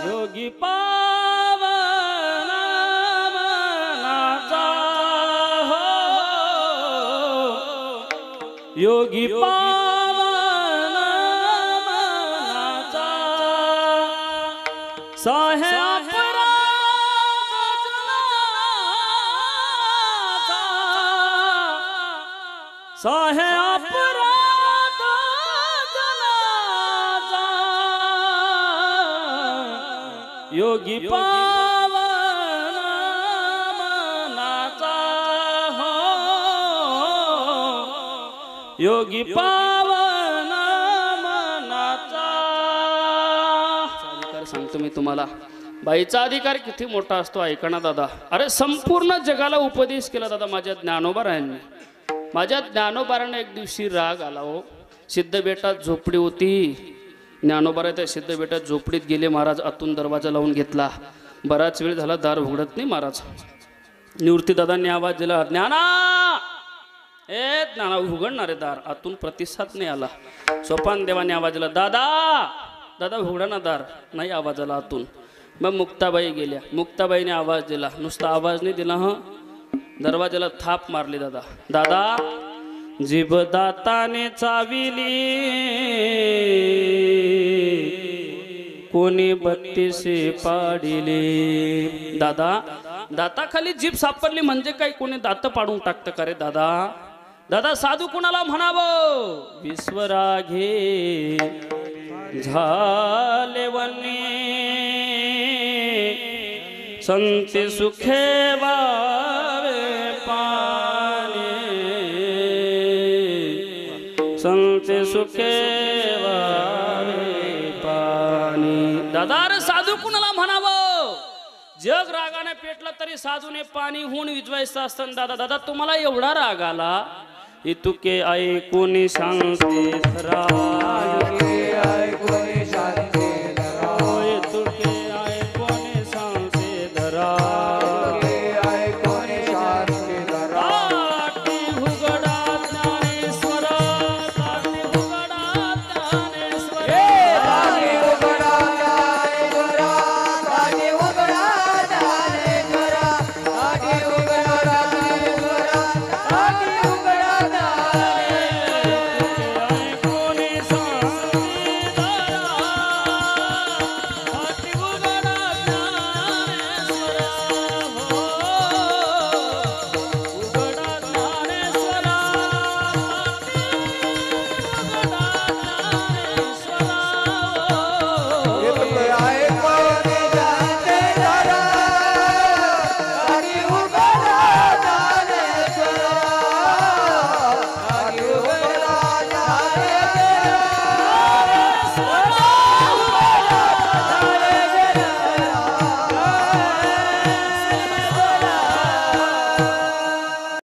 योगी पावन मनाचा हो योगी पावन मनाचा साहे साहे अपराध जनाचा योगी पावन मनाचा हो योगी पावन मनाचा अधिकार सांगतो मी तुम्हाला बाईचा अधिकार किती मोठा असतो ऐका ना दादा अरे संपूर्ण जगाला उपदेश केला दादा माझ्या ज्ञानोबारायांनी माझ्या ज्ञानोबारांना एक दिवशी राग आला हो सिद्धबेटात झोपडी होती ज्ञानोबारा त्या सिद्धबेटात झोपडीत गेले महाराज आतून दरवाजा लावून घेतला बराच वेळ झाला दार उघडत नाही महाराज निवृत्ती दादांनी आवाज दिला ज्ञाना ए ज्ञाना उघडणारे दार आतून प्रतिसाद नाही आला सोपान देवाने आवाज दिला दादा दादा उघडा ना दार नाही आवाज आला आतून मग मुक्ताबाई गेल्या मुक्ताबाईने आवाज दिला नुसता आवाज नाही दिला हं दरवाजाला थाप मारली दादा दादा जीभ दाताने चाविली कोणी बत्तीसे पाडिले दादा दाताखाली जीभ सापडली म्हणजे काही कोणी दात पाडून टाकतं का रे दादा दादा साधू कुणाला म्हणावं विश्वराघे झाले वने संते सुखे वावे पाणी संते सुखे वावे पाणी दादा रे साधू कुणाला म्हणावं जग रागाने पेटलं तरी साधूने पाणी होऊन विजवायचं असतं दादा दादा तुम्हाला एवढा राग आला इतुके ऐकून सांगते